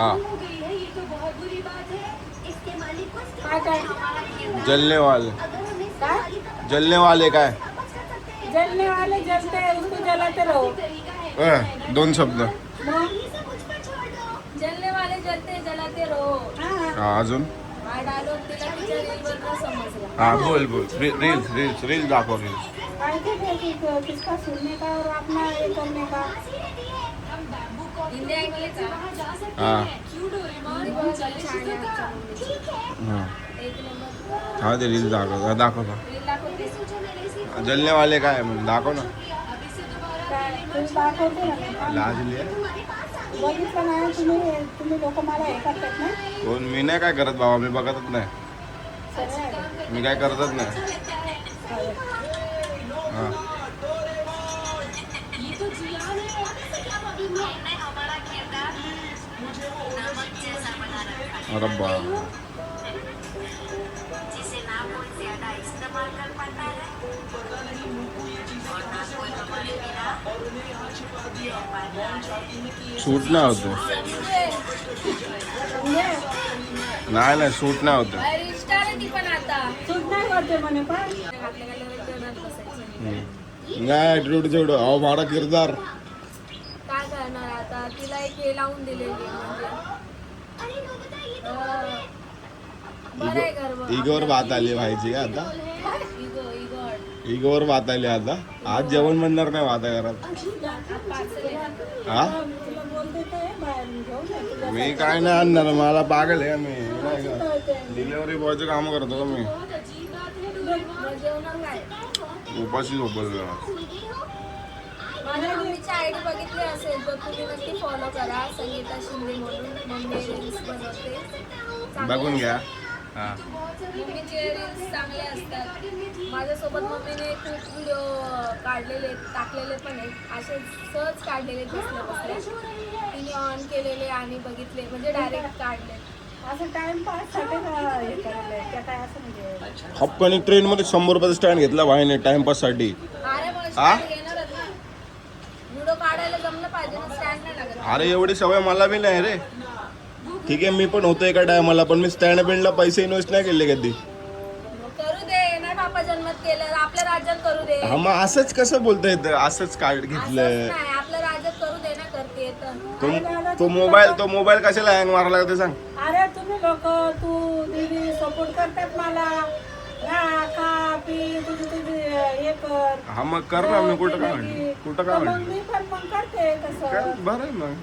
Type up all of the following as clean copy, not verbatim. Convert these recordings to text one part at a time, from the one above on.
हाँ जलने वाले काय जलने वाले काय जलने वाले जलते हैं, उसको जलाते रहो. दोन शब्द मग जलने वाले जलते जलाते रहो. हा हा अजून हा डायलॉग तिला तिच्या रीलवर न समजला. हा बोल बोल रील्स रील्स रील्स दाखव रील्स काय ते किसका सुनने का और अपना ये करने का. हिंदी ऐकले का? हा हिंदी बहुत छान आहे आमच्या मम्मीची. हा एक नंबर हा ते रील्स दाखव दाखव ना रील दाखवते. जलने वाले काय म्हणजे दाखव ना काय तुम्ही दाखवते ना मी. लाजली बघितलं नाही तुम्ही लोक मला हे करतात ना. कोण मी नाही काय करत बाबा मी बघतच नाही सगळे आहे. मी काय करतच नाही हा अरे बा सूट नाही होत नाही नाही सूट नाही होत रील स्टार आहे ती पण आता. सूट नाही करते म्हणे पण. आपल्या गॅलरीत ठेवणार बसायचं. नाही ॲटिट्यूड तेवढं अहो मारा किरदार काय करणार आता तिला एक हे लावून दिलेली म्हणजे बरं आहे गर्व. इगोवर बात आली व्हायची का आता इगो इगो इगोवर बात आली आता आज जेवण म्हणणार नाही आता घरात पार्सल आहे. हा तुला बोलते ते बाहेर घेऊन ये. तुला मी काय नाही आणणार मला पागल आहे मी नाही का डिलिव्हरी बॉयचं काम करतो का मी मग जेवणार काय? उपाशी झोपल माझ्या मम्मीची आयडी बघितली असेल तर तुम्ही नक्की फॉलो करा. संगीता शिंदे म्हणून मम्मी रील्स बनवते. चांगले बघून घ्या असतात. हा मम्मीचे रील्स चांगले असतात. माझ्यासोबत मम्मीने खूप व्हिडिओ काढलेले टाकलेले पण आहेत. असे सहज काढलेले बसल्या बसल्या तिने ऑन केलेले आणि बघितले म्हणजे डायरेक्ट काढले. असं टाइमपास साठी का हे करायला त्या काय असं म्हणजे हप्पानी ट्रेन मध्ये 100 रुपयाचा स्टँड घेतला भाईने टाइमपास साठी अरे मग हा? स्टँड घेणारच ना. व्हिडिओ काढायला जमलं पाहिजे ना. स्टँड नाही लागत. अरे एवढी सवय मला बी नाही रे ठीक आहे मी पण होतो एका टायमाला पण मी स्टँड बिंडला पैसे इन्व्हेस्ट नाही केले कधी मग करू दे. नाही बापा जन्मत केलं आपल्या राज्यात करू दे. हा मग असंच कसं बोलता येतं असंच कार्ड असंच घेतलं नाही आपल्या राज्यात करू दे ना. करते तर तो मोबाईल कशाला हँग मारला ते सांग अरे तुम्ही लोक तू दीदी सपोर्ट करतात मला. राहा खा पी तुझी हे कर. हा मग कर ना मी कुठं काय म्हणलं कुठं काय मग म्हणलं मी पण मग करते काय तसं. बरं आहे मग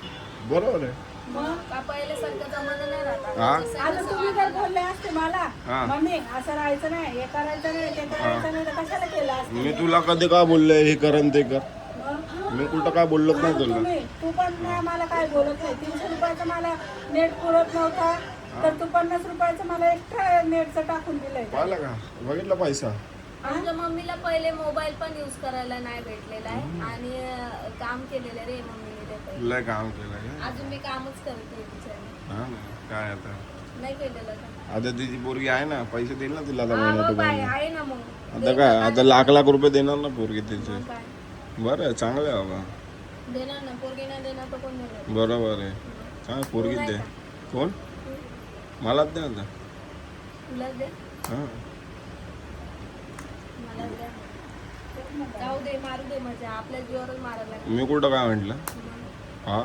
बरोबर आहे मग का पहिल्यासारखं जमाना नाही राहत. हा? जसं आहे आता तसं तुम्ही जर बोलले असते मला हा. मम्मी असं राहायचं नाही हे करायचं नाही ते करायचं नाही तर कशाला केलं असतं. मी तुला कधी काय बोललोय हे कर आणि ते कर मग मी कुठं काय बोललोच नाही तुला तू पण नाही मला काय बोलत नाही. 300 रुपयाचं मला नेट पुरत नव्हता तर तू 50 रुपयाचं मला एक्स्ट्रा नेटचं टाकून दिलंय. पाहिलं का बघितला पैसा आमच्या मम्मीला पहिले मोबाईल पण यूज करायला नाही भेटलेला आहे आणि काम केलेलं रे मम्मीने ते पहिले. लय काम केलं अजून मी कामच करते बिचारी. हा ना काय आता नाही केलेलं का? आता तिची पोरगी आहे ना पैसे देईल ना तिला आता हा महिन्यात मग काय महिना. आहे ना मग. आता काय आता लाख रुपये देणार ना पोरगी तिचे मग काय बरं आहे चांगलं आहे बाबा देणार ना. पोरगी नाही देणार तर कोण देणार? बरोबर आहे चांग पोरगीच दे कोण मलाच दे आता तुलाच दे. हा मला द्या. जाऊ दे मारू दे मजा. आपल्या जीवावरच मारायला लागेल. मी कुठं काय म्हटलं हा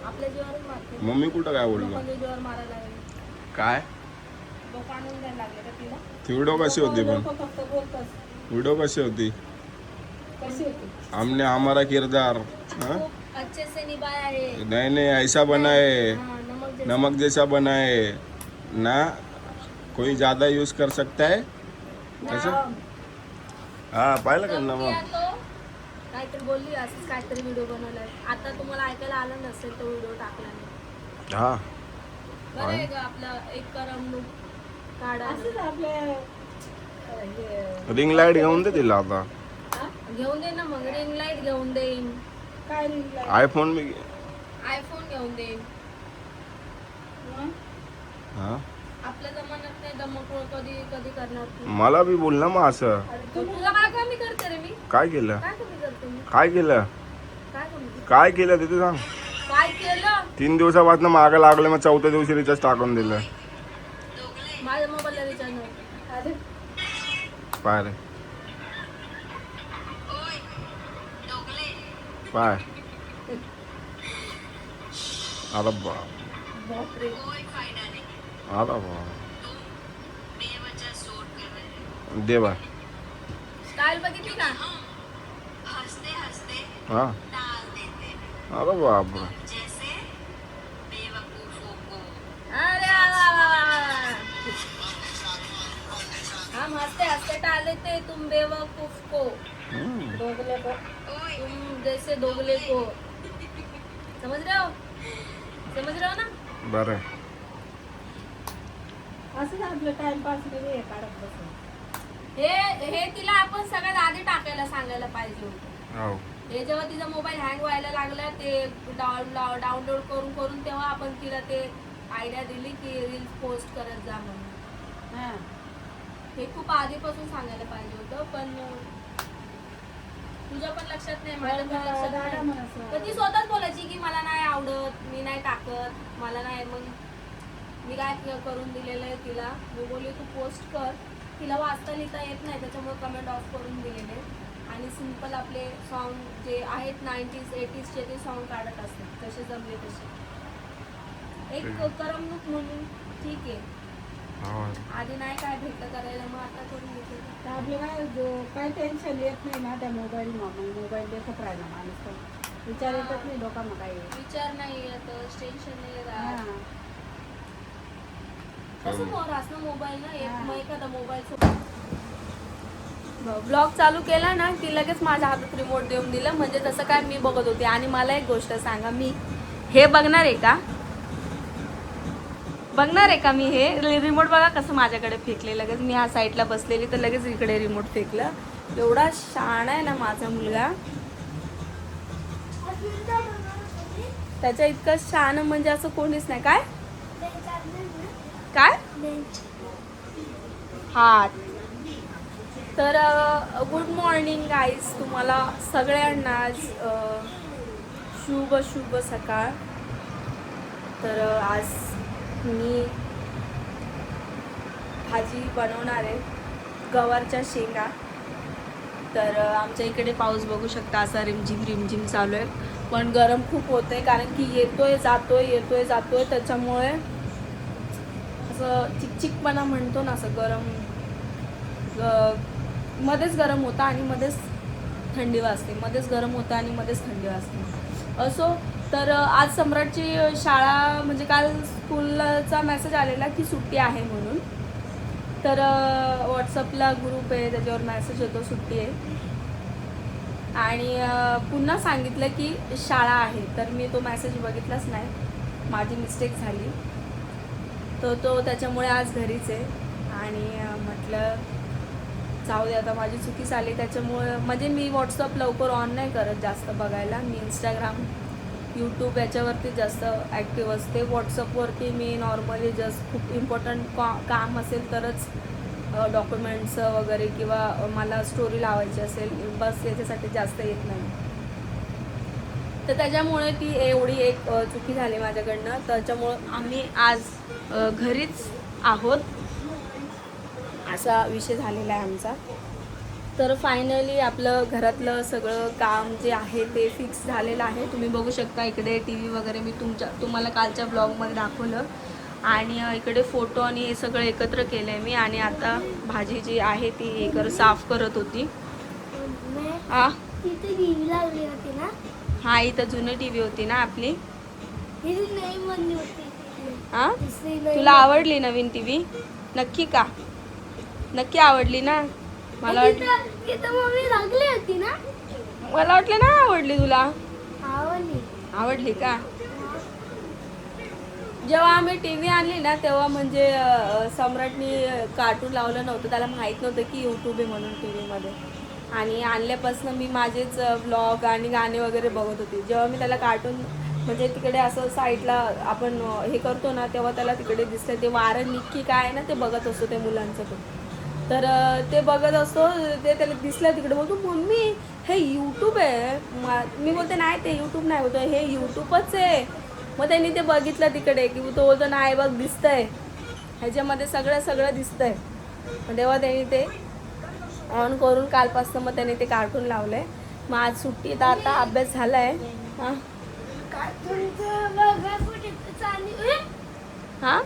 आपल्या जीवावरच मारते. मग मी कुठं काय बोललो लोकांच्या जीवावर मारायला लागेल. काय लोक आणून द्यायला लागले का तिला? ती व्हिडिओ कशी होती पण लोकं फक्त बोलतात व्हिडिओ कशी होती कशी होती. हमने हमारा किरदार हाँ? खूप अच्छे से निभाया है. नहीं नहीं ऐसा बना है हाँ, नमक जैसा. नमक जैसा बना है ना कोई ज्यादा यूज कर सकता है ऐसा हा पाहिलं का कम किया नमक तो काहीतरी बोलली असंच काहीतरी व्हिडिओ बनवलाय. आता तुम्हाला ऐकायला आलं नसेल तो व्हिडिओ टाकला नाही. हा बरं आहे ग आपलं एक करमणूक काढा. असंच आपले हे रिंग लाईट घेऊन दे तिला आता घेऊन दे ना मग. रिंग लाईट घेऊन देईन. काय रिंगला आयफोन बी आयफोन घेऊन देईन. हा आपल्या जमान्यात नाही दमक कधी कधी करणार तू. मला बी बोल ना मग असं तुला काय कमी करते रे मी? काय केलं काय कमी करते मी? काय केलं काय कमी करते? काय केलं ते तू सांग काय केलं? 3 दिवसापासून मागं लागले, मग 4थ्या दिवशी रिचार्ज टाकून दिलं. माझ्या मोबाईलला रिचार्ज नव्हतं. अरे पाय रे पाय. आला बा बापरे. आला बा दे बा. स्टाईल बघितली का? हा अरे बाप रे. अरे वा वा वा वा वा. हम हंसते हंसते टाल देते तुम बेवकूफ को, दोघले को. तुम जैसे दोगले को. समझ रहे हो? समझ रहे हो ना? बरं. असंच आपलं टाइमपास मध्ये हे काढत बसू. हे तिला आपण सगळ्यात आधी टाकायला सांगायला पाहिजे होतं. हो हे जेव्हा तिचा मोबाईल हँग व्हायला लागला ते डाउनलोड करून करून तेव्हा आपण तिला ते आयडिया दिली की रील्स पोस्ट करत जा म्हणून. हा. हे खूप आधीपासून सांगायला पाहिजे होतं, पण तुझ्या पण लक्षात नाही, माझ्या पण लक्षात दादा नाही. म्हणत तर ती स्वतःच बोलायची की मला नाही आवडत, मी नाही टाकत, मला नाही. मग मी काय करून दिलेलं आहे तिला, मी बोलली तू पोस्ट कर. तिला वाचता लिहिता येत नाही, त्याच्यामुळे कमेंट ऑफ करून दिलेले आणि सिम्पल आपले सॉन्ग जे आहेत 90s 80sचे ते सॉन्ग काढत असतात जसे जमले तसे. एक करमणूक म्हणून ठीक आहे. हो. आधी नाही काय भेटलं करायला, मग आता करून घेतलं. तर आपलं काय टेन्शन येत नाही ना त्या मोबाईल मोबाईल देखत राहिला माणूस पण. विचार येतच नाही लोकांना काही. विचार नाही येत, टेन्शन नाही हा. राहत. कसं मोर असणं मोबाईल ना, एक हा. मग एखादा मोबाईल ब्लॉग चालू केला ना की लगेच माझ्या हातात रिमोट देऊन दिलं, म्हणजे तसं काय मी बघत होते. आणि मला एक गोष्ट सांगा, मी हे बघणार आहे का? बघणार आहे का मी हे रिमोट? बघा कसं माझ्याकडे फेकले लगेच. मी ह्या साईडला बसलेली तर लगेच इकडे रिमोट फेकलं. एवढा शहाणा आहे ना माझा मुलगा, त्याच्या इतकं शहाणं म्हणजे असं कोणीच नाही. काय काय हा. तर गुड मॉर्निंग गाईज तुम्हाला सगळ्यांना. आज शुभ शुभ सकाळ. तर आज मी भाजी बनवणार आहे, गवारच्या शेंगा. तर आमच्या इकडे पाऊस बघू शकता असा रिमझिम रिमझिम चालू आहे, पण गरम खूप होतं आहे कारण की येतोय जातोय त्याच्यामुळे असं चिकचिकपणा म्हणतो ना, असं गरम मध्येच गरम होतं आणि मध्येच थंडी वाजते, मध्येच गरम होतं आणि मध्येच थंडी वाजते. असो, तर आज सम्राटची शाळा म्हणजे काल स्कूलचा मेसेज आलेला की सुट्टी आहे म्हणून. तर व्हॉट्सअपला ग्रुप आहे त्याच्यावर मेसेज येतो सुट्टी आहे, आणि पुन्हा सांगितलं की शाळा आहे. तर मी तो मेसेज बघितलाच नाही, माझी मिस्टेक झाली. तो त्याच्यामुळे आज घरीच आहे. आणि म्हटलं जाऊ दे आता, माझी चुकी झाली. त्याच्यामुळे म्हणजे मी व्हॉट्सअप लवकर ऑन नाही करत जास्त बघायला. मी इंस्टाग्राम यूट्यूब याच्यावरती जास्त ॲक्टिव्ह असते. व्हॉट्सअपवरती मी नॉर्मली जस्ट खूप इम्पॉर्टंट काम असेल तरच डॉक्युमेंट्स वगैरे किंवा मला स्टोरी लावायची असेल बस, याच्यासाठी जास्त येत नाही. तर त्याच्यामुळे ती एवढी एक चुकी झाली माझ्याकडनं. त्याच्यामुळं आम्ही आज घरीच आहोत असा विषय झालेला आहे आमचा. तर फायनली आपलं घरातलं सगळं काम जे आहे ते फिक्स झालेलं आहे. तुम्ही बघू शकता इकडे टी व्ही वगैरे मी तुम्हाला कालच्या ब्लॉगमध्ये दाखवलं, आणि इकडे फोटो आणि हे सगळं एकत्र केलं आहे मी. आणि आता भाजी जी आहे ती साफ करत होती. हां तिथे टीव्ही लागली होती ना. हां, इथं जुनी टी व्ही होती ना आपली. नाही म्हणली होती. हां, तुला आवडली नवीन टी व्ही? नक्की का? नक्की आवडली ना? मला तिथं मम्मी लागली होती ना. मला वाटलं ना आवडली तुला. आवडली. आवडली का? जेव्हा आम्ही टी व्ही आणली ना तेव्हा म्हणजे सम्राटनी कार्टून लावलं नव्हतं, त्याला माहीत नव्हतं की यूट्यूब आहे म्हणून टी व्हीमध्ये. आणि आणल्यापासून मी माझेच व्लॉग आणि गाणे वगैरे बघत होती. जेव्हा मी त्याला कार्टून म्हणजे तिकडे असं साईडला आपण हे करतो ना, तेव्हा त्याला तिकडे दिसतं ते वारं निक्की काय आहे ना ते बघत असतो त्या मुलांचं तो. तर ते बघत असतो, ते त्याला दिसलं तिकडे, बोलतो मम्मी हे यूट्यूब आहे. मी बोलते नाही ते यूट्यूब नाही, बोलतो हे यूट्यूबच आहे. मग त्यांनी ते बघितलं तिकडे की तो बोलतो नाही बघ दिसतंय ह्याच्यामध्ये सगळं दिसतंय. मग तेव्हा त्यांनी ते ऑन करून कालपासून मग त्यांनी ते कार्टून लावलंय. मग आज सुट्टी तर आता अभ्यास झालाय. हां कार्टूनचं बघा कुठे चालू हां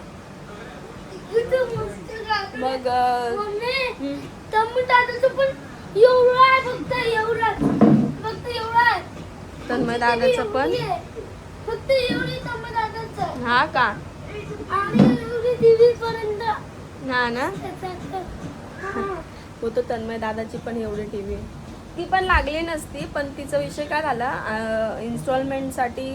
मग मम्मी तम्मू दादाचं पण एवढं आहे फक्त एवढं आहे. तन्मय दादाचं पण फक्त एवढी तम्मू दादाचं हा का आणि एवढी दिवी पर्यंत हा ना हा. होतो तन्मय दादाची पण एवढी टीव्ही ती पण लागली नसती. पण तिचा विषय काय झाला इन्स्टॉलमेंटसाठी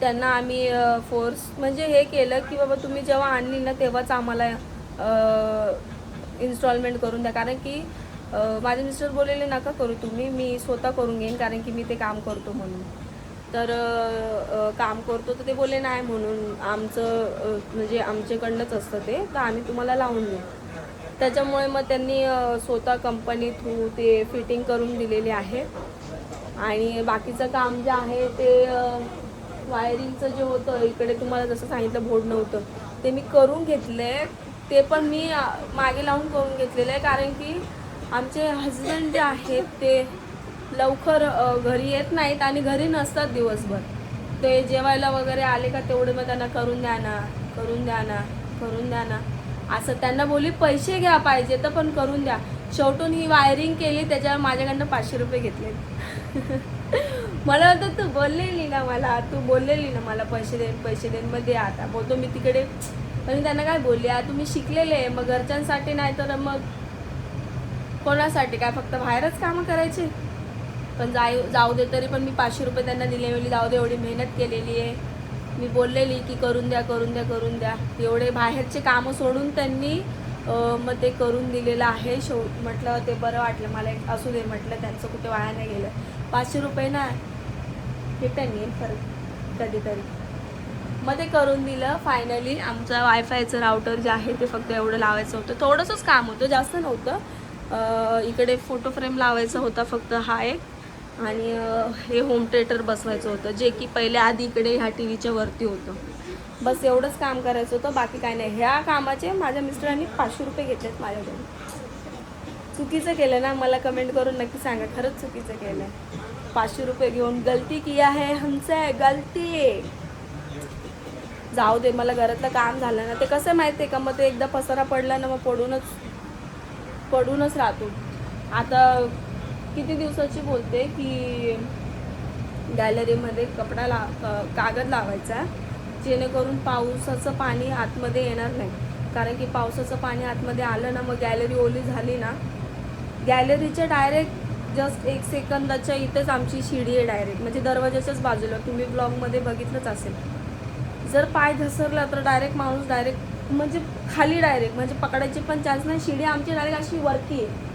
त्यांना आम्ही फोर्स म्हणजे हे केलं की बाबा तुम्ही जेव्हा आणली ना तेव्हाच आम्हाला इन्स्टॉलमेंट करून द्या. कारण की माझे मिस्टर बोललेले नका करू तुम्ही मी स्वतः करून घेईन कारण की मी ते काम करतो म्हणून. तर काम करतो तर ते बोलले नाही म्हणून आमचं म्हणजे आमच्याकडनंच असतं ते तर आम्ही तुम्हाला लावून देऊ. त्याच्यामुळे मग त्यांनी स्वतः कंपनी थ्रू ते फिटिंग करून दिलेली आहे. आणि बाकीचं काम जे आहे ते वायरिंगचं जे होतं इकडे तुम्हाला जसं सांगितलं बोर्ड नव्हतं ते मी करून घेतलं आहे. ते पण मी मागे लावून करून घेतलेलं आहे कारण की आमचे हजबंड जे आहेत ते लवकर घरी येत नाहीत आणि घरी नसतात दिवसभर. ते जेवायला वगैरे आले का तेवढे मग त्यांना करून द्या ना असं त्यांना बोलली पैसे घ्या पाहिजे तर पण करून द्या. शेवटून ही वायरिंग केली त्याच्यावर माझ्याकडनं 500 रुपये घेतले. मला वाटतं तू बोललेली ना मला पैसे देईन मग दे आता बोलतो मी तिकडे. पण त्यांना काय बोलली तुम्ही शिकलेले आहे मग घरच्यांसाठी नाही तर मग कोणासाठी काय फक्त बाहेरच कामं करायची. पण जाऊ दे तरी पण मी 500 रुपये त्यांना दिले. वेळी जाऊ दे एवढी मेहनत केलेली आहे मी बोललेली की करून द्या. एवढे बाहेरचे कामं सोडून त्यांनी मग ते करून दिलेलं आहे. म्हटलं ते बरं वाटलं मला असू दे म्हटलं त्यांचं कुठे वाया नाही गेलं. 500 रुपये ना रिटर्न येईल परत कधीतरी. मग ते करून दिलं फायनली. आमचं वायफायचं राउटर जे आहे ते फक्त एवढं लावायचं होतं. थोडंसंच काम होतं जास्त नव्हतं. इकडे फोटो फ्रेम लावायचा होता फक्त हा एक आणि हे होम थिएटर बसवायचं होतं जे की पहिले आधी इकडे ह्या टी व्हीच्या वरती होतं. बस एवढंच काम करायचं होतं बाकी काय नाही. ह्या कामाचे माझ्या मिस्टरांनी 500 रुपये घेतलेत माझ्याकडून. चुकीचं केलं ना मला कमेंट करून नक्की सांगा खरंच चुकीचं केलं आहे. 500 रुपये घेऊन गलती किया है हमसे गलती. जाऊ दे मला घरातलं काम झालं ना ते कसं माहिती आहे का मग ते एकदा पसारा पडला ना मग पडूनच राहतो. आता किती दिवसाची बोलते की गॅलरीमध्ये कागद लावायचा जेणेकरून पावसाचं पाणी आतमध्ये येणार नाही. कारण की पावसाचं पाणी आतमध्ये आलं ना मग गॅलरी ओली झाली ना गॅलरीच्या डायरेक्ट जस्ट 1 सेकंदाच्या इथेच आमची शिडी आहे डायरेक्ट म्हणजे दरवाजाच्याच बाजूला. तुम्ही ब्लॉगमध्ये बघितलंच असेल. जर पाय घसरला तर डायरेक्ट माणूस म्हणजे खाली डायरेक्ट म्हणजे पकडायचे पण चान्स नाही. शिडी आमची डायरेक्ट अशी वरती आहे.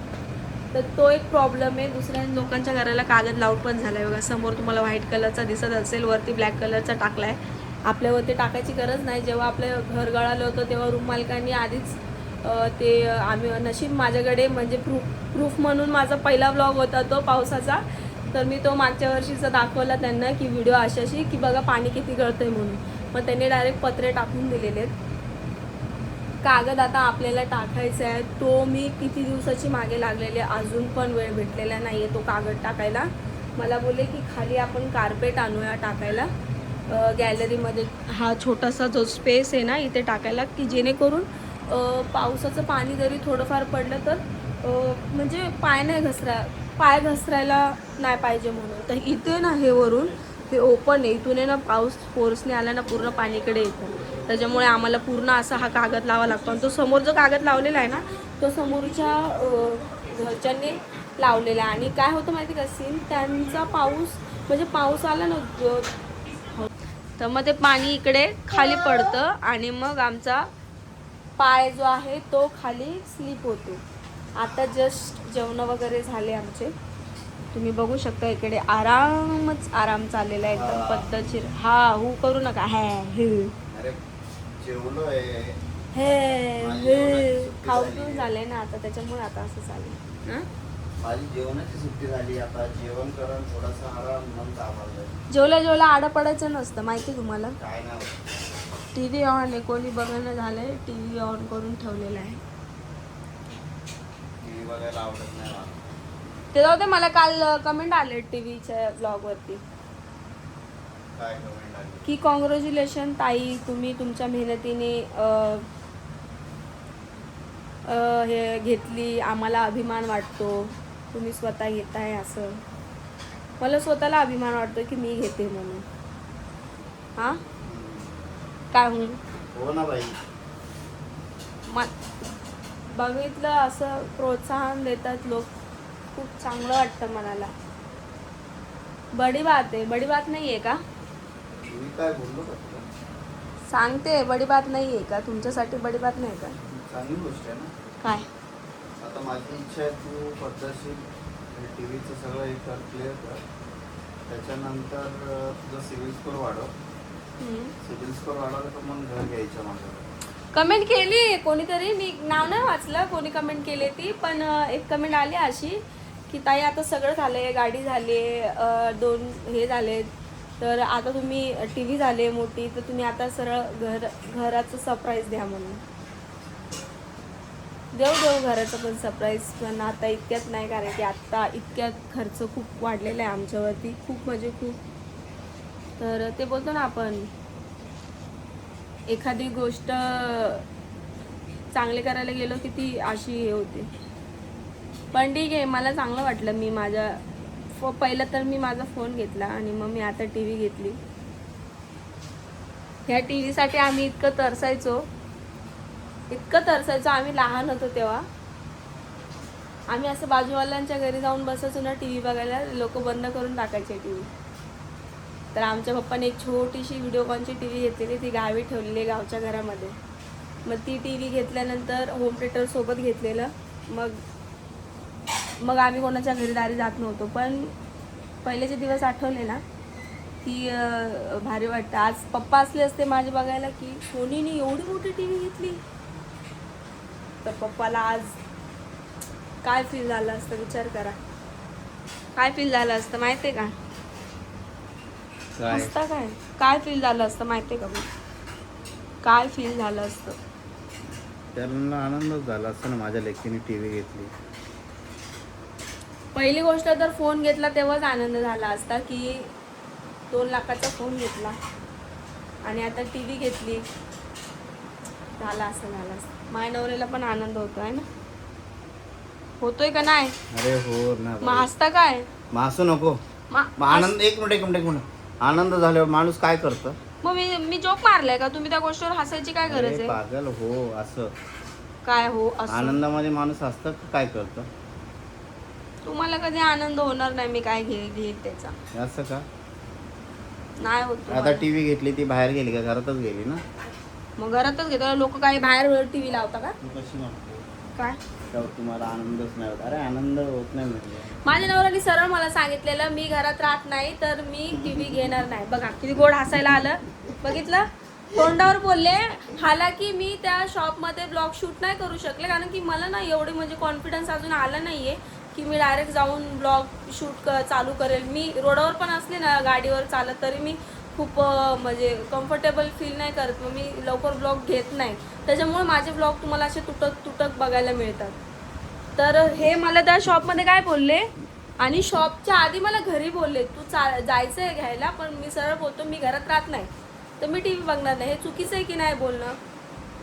तर तो एक प्रॉब्लेम आहे. दुसऱ्या लोकांच्या घराला कागद लावून पण झाला आहे बघा. समोर तुम्हाला व्हाईट कलरचा दिसत असेल वरती ब्लॅक कलरचा टाकला आहे. आपल्यावरती टाकायची गरज नाही. जेव्हा आपलं घर गळालं होतं तेव्हा रूम मालकांनी आधीच ते आम्ही नशीब माझ्याकडे म्हणजे प्रूफ म्हणून माझा पहिला ब्लॉग होता तो पावसाचा. तर मी तो मागच्या वर्षीचा दाखवला त्यांना की व्हिडिओ अशाशी की बघा पाणी किती गळतंय म्हणून. मग त्यांनी डायरेक्ट पत्रे टाकून दिलेले आहेत. कागद आता आपल्याला टाकायचा आहे. तो मी किती दिवसाची मागे लागलेली अजून पण वेळ भेटलेला नाही आहे तो कागद टाकायला. मला बोलले की खाली आपण कार्पेट आणूया टाकायला गॅलरीमध्ये. हा छोटासा जो स्पेस आहे ना इथे टाकायला की जेणेकरून पावसाचं पाणी जरी थोडंफार पडलं तर म्हणजे पाय घसरायला नाही पाहिजे म्हणून. तर इथे ना हे वरून हे ओपन आहे इथून आहे ना पाऊस फोर्सने आला ना पूर्ण पाणीकडे येतं. त्याच्यामुळे आम्हाला पूर्ण असा हा कागद लावा लागतो. आणि तो समोर जो कागद लावलेला आहे ना तो समोरच्या घरच्यांनी लावलेला आहे. आणि काय होतं माहिती का सीन त्यांचा पाऊस आला ना तर मग ते पाणी इकडे खाली पडतं आणि मग आमचा पाय जो आहे तो खाली स्लिप होतो. आता जस्ट जेवण वगैरे झाले आमचे. तुम्ही बघू शकता इकडे आराम चाललेला आहे एकदम पद्धतशीर. करू नका खाऊन झालंय ना आता त्याच्यामुळे आता असं चालेल. माझी जेवणाची सुट्टी झाली, आता जेवण करून थोडासा आराम मन कामाला. जेवला आडं पडायचं नसतं माहिती तुम्हाला. काय नाही होत. टी व्ही ऑन आहे, कोणी बघणं झालंय, टी व्ही ऑन करून ठेवलेला आहे. टीव्ही बघायला आवडत नाही मला. ते जाऊ दे, मला काल कमेंट आले टी व्हीच्या ब्लॉगवरती काय कमेंट आली? की कॉंग्रॅच्युलेशन ताई, तुम्ही तुमच्या मेहनतीने हे घेतली, आम्हाला अभिमान वाटतो, तुम्ही स्वतः घेताय. असं मला स्वतःला अभिमान वाटतो की मी घेते म्हणून. हां काय हो ना बाई. बघितलं असं प्रोत्साहन देतात लोक, खूप चांगलं वाटतं मनाला. बडी बात आहे, बडी बात नाही आहे का? मी काय बोललो का तुला? सांगते, बडी बात नाही आहे का तुमच्यासाठी? बडी बात नाही का? चांगली गोष्ट आहे ना. काय आता माझी इच्छा आहे तू पद्धतशीर टीव्हीचं सगळं हे कर, क्लिअर कर. त्याच्यानंतर तुझं सिबिल स्कोर वाढव. सिबिल स्कोर वाढवलं तर मग घर घ्यायचं माझं. कमेंट केली कोणीतरी, मी नाव नाही वाचलं कोणी कमेंट केली ती, पण एक कमेंट आली अशी की ताई आता सगळं झालंय, गाडी झाली, 2 हे झाले, तर आता तुम्ही टी व्ही झाले मोठी, तर तुम्ही आता सरळ घराचं सरप्राईज द्या म्हणून. देऊ घराचं पण सरप्राईज, पण आता इतक्यात नाही, कारण की आत्ता इतक्यात खर्च खूप वाढलेला आहे आमच्यावरती, खूप म्हणजे खूप. तर ते बोलतो ना आपण, एखादी गोष्ट चांगली करायला गेलो की ती अशी हे होते. पण ठीक आहे, मला चांगलं वाटलं. मी पहिलं तर मी माझा फोन घेतला आणि मग मी आता टी व्ही घेतली. ह्या टी व्हीसाठी आम्ही इतकं तरसायचो आम्ही लहान होतो तेव्हा. आम्ही असं बाजूवाल्यांच्या घरी जाऊन बसायचो ना टी व्ही बघायला, लोक बंद करून टाकायचे टी व्ही. तर आमच्या पप्पाने एक छोटीशी व्हिडिओकॉनची टी व्ही घेतलेली, ती गावी ठेवलेली गावच्या घरामध्ये. मग ती टी व्ही घेतल्यानंतर होम थिएटर सोबत घेतलेलं. मग आम्ही कोणाच्या घरीदारी जात नव्हतो. पण पहिलेचे दिवस आठवले ना की भारी वाटतं. आज पप्पा असले असते माझे बघायला की सोनीने एवढी मोठी टी व्ही घेतली, तर पप्पाला आज काय फील झालं असतं विचार करा. काय फील झालं असतं माहिती आहे का? काय फील झालं असतं माहिती आहे का? काय फील झालं असतं? त्यांना आनंदच झाला असतं ना माझ्या लेकीने टीव्ही घेतली. पहिली गोष्ट तर फोन घेतला तेव्हाच आनंद झाला असता की 2 लाखाचा फोन घेतला आणि आता टी व्ही घेतली, झाला असं. माझ्या नवऱ्याला पण आनंद होतोय ना, होतोय का नाही? अरे हो ना. मग हसता काय? मग हसू नको. मग आनंद एक मिनिट आनंद झाल्यावर माणूस काय करतं? मग मी जोक मारलाय का? तुम्ही त्या गोष्टीवर हसायची काय गरज आहे? पागल हो. असं काय हो असं? आनंदामध्ये माणूस हसतं का काय करतं? तुम्हाला कधी आनंद होणार नाही मी काय घेईल त्याचा. असं का? नाही होत. आता टीव्ही घेतली, ती बाहेर गेली का? घरातच गेली ना. मग घरातच घेतो. लोक काही बाहेर टीव्ही लावता का? तू कशी म्हणतो काय तुम्हाला आनंदच नाही होत? अरे आनंद होत नाही म्हणजे. माझ्या नवऱ्याने सरळ मला सांगितलेलं, मी घरात राहत नाही तर मी टीव्ही घेणार नाही. बघा किती गोड हसायला आलं, बघितलं? तोंडावर बोलले. हालाकी मी त्या शॉपमध्ये ब्लॉग शूट नाही करू शकले, कारण की मला ना एवढे म्हणजे कॉन्फिडन्स अजून आला नाहीये की मी डायरेक्ट जाऊन ब्लॉग शूट चालू करेल. मी रोडावर पण असले ना गाडीवर चालत तरी मी खूप म्हणजे कम्फर्टेबल फील नाही करत. मग मी लवकर ब्लॉग घेत नाही, त्याच्यामुळे माझे ब्लॉग तुम्हाला असे तुटक बघायला मिळतात. तर हे मला त्या शॉपमध्ये काय बोलले, आणि शॉपच्या आधी मला घरी बोलले तू जायचं आहे घ्यायला, पण मी सरळ बोलतो मी घरात राहत नाही तर मी टी व्ही बघणार नाही. हे चुकीचं आहे की नाही बोलणं?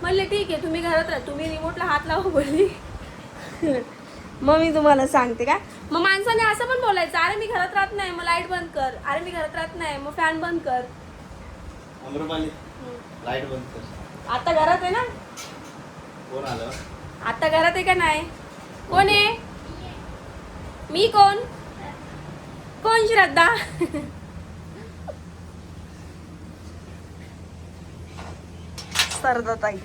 म्हणले ठीक आहे तुम्ही घरात राहा, तुम्ही रिमोटला हात लावा बोलली. मग मी तुम्हाला सांगते का, मग माणसाने असं पण बोलायचं, अरे मी घरात राहत नाही मग लाईट बंद कर, अरे मी घरात राहत नाही मग फॅन बंद कर. लाईट बंद कर. आता घरात आहे ना? कोण आलं? आता घरात आहे का नाही? कोण आहे? मी कोण श्रद्धा? सरदाताई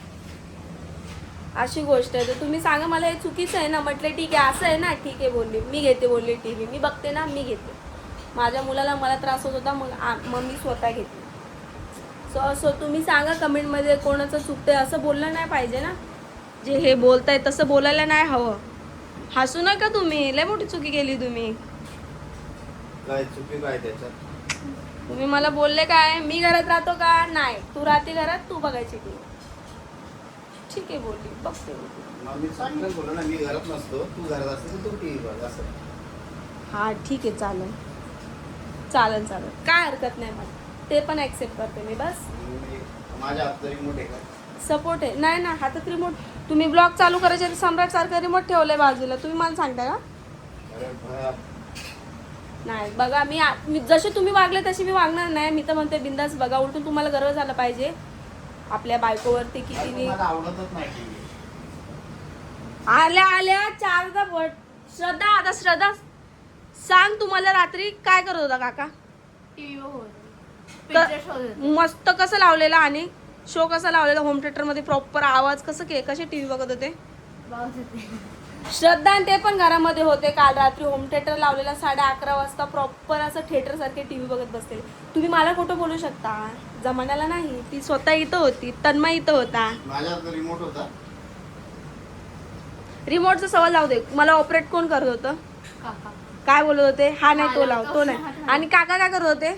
अशी गोष्ट आहे. तर तुम्ही सांगा मला हे चुकीचं आहे ना? म्हटलं ठीक आहे असं आहे ना, ठीक आहे बोलली, मी घेते बोलली टी व्ही, मी बघते ना, मी घेते. माझ्या मुलाला मला त्रास होत होता, मग मी स्वतः घेतली. सो तुम्ही सांगा कमेंटमध्ये कोणाचं चुकतंय. असं बोललं नाही पाहिजे ना, जे हे बोलताय तसं बोलायला नाही हवं. हसू नका तुम्ही, लय मोठी चुकी केली तुम्ही. काय चुकी काय त्याच्यात? तुम्ही मला बोलले काय मी घरात राहतो का? नाही, तू राहते घरात, तू बघायची ती. ठीक आहे बोलली, बघते. मग मी चांगलं बोललो ना, मी घरात नसतो, तू घरात असते तर तू टीव्ही बघ असं. हा ठीक आहे, चालेल चालेल चालेल, काय हरकत नाही मला, ते पण ऍक्सेप्ट करते मी. बस माझ्या हात तरी मोठे का? सपोर्ट आहे. नाही ना, हातात रिमोट. तुम्ही ब्लॉग चालू करायचे सम्राट सारखं रिमोट ठेवलंय बाजूला, तुम्ही मला सांगता का? अरे बाप. नाही बघा, मी जसे तुम्ही वागले तसे मी वागणार नाही. मी तर म्हणते बिंदास बघा, उलटून तुम्हाला गर्व झाला पाहिजे आपल्या बायकोवरती की तिने मला आवडतच नाही टीव्ही. आल्या आल्या चारदा बोट. श्रद्धा, आता श्रद्धा सांग, तुम्हाला रात्री काय करत होता काका? टीव्ही बघून मस्त कसं लावलेला आणि शो कसा लावलेला होम थिएटर मध्ये, प्रॉपर आवाज कसे टीव्ही बघत होते श्रद्धा, आणि ते पण घरामध्ये होते. काल रात्री होम थिएटर लावलेला 11:30 वाजता, प्रॉपर असं थिएटर सारखे टीव्ही बघत बसते. तुम्ही मला खोटं बोलू शकता? जमान्याला नाही, ती स्वतः इथं होती, तन्मय इथं होता. माझ्या रिमोट होता. रिमोटचा सवाल लावू दे, मला ऑपरेट कोण करत होतं? काका काय बोलत होते? हा नाही तो लाव, तो नाही. आणि काका काय करत होते?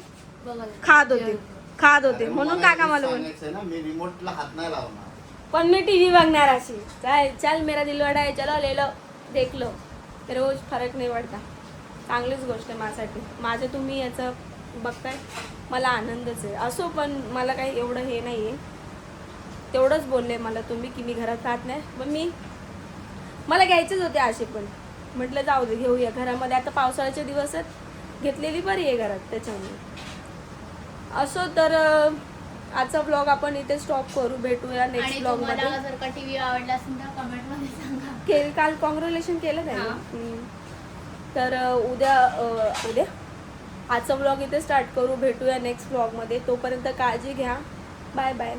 खात होते अरे म्हणून मला काका एक मला बोल. सांगायचंय ना, मी रिमोटला हात नाही लावणार. पण मी टीव्ही बघणार अशी. चल मेरा दिल बड़ा है, चलो ले लो देख लो, रोज फरक नाही पडता. चांगलीच गोष्ट आहे माझ्यासाठी. माझं तुम्ही याचं बघताय, मला आनंदच आहे. असो, पण मला काही एवढं हे नाही आहे. तेवढंच बोलले मला तुम्ही की मी घरात राहत नाही. मग मला घ्यायचेच होते असे, पण म्हटलं जाऊ दे, घेऊया घरामध्ये. आता पावसाळ्याचे दिवस आहेत, घेतलेली बरी आहे घरात, त्याच्यामुळे. असो तर आजचा ब्लॉग आपण इथे स्टॉप करू. भेटूया नेक्स्ट आणि ब्लॉग मध्ये. तुम्हाला जर का टीव्ही आवडला असेल तर कमेंट मध्ये सांगा. काल कॉंग्रॅच्युलेशन केलं त्याने. तर उद्या आजचा ब्लॉग इथे स्टार्ट करू. भेटूया नेक्स्ट ब्लॉग मध्ये. तोपर्यंत काळजी घ्या. Bye bye.